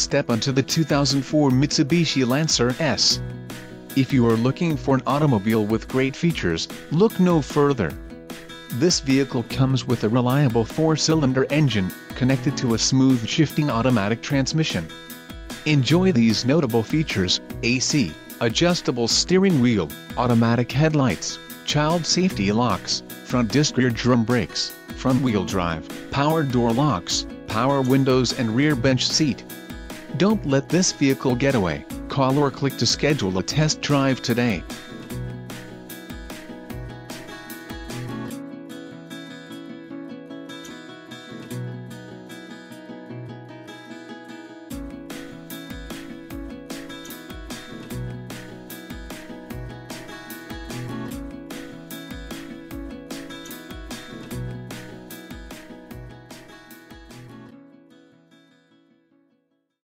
step onto the 2004 Mitsubishi Lancer S. If you are looking for an automobile with great features, look no further. This vehicle comes with a reliable 4-cylinder engine, connected to a smooth shifting automatic transmission. Enjoy these notable features: AC, adjustable steering wheel, automatic headlights, child safety locks, front disc rear drum brakes, front wheel drive, power door locks, power windows and rear bench seat. Don't let this vehicle get away. Call or click to schedule a test drive today.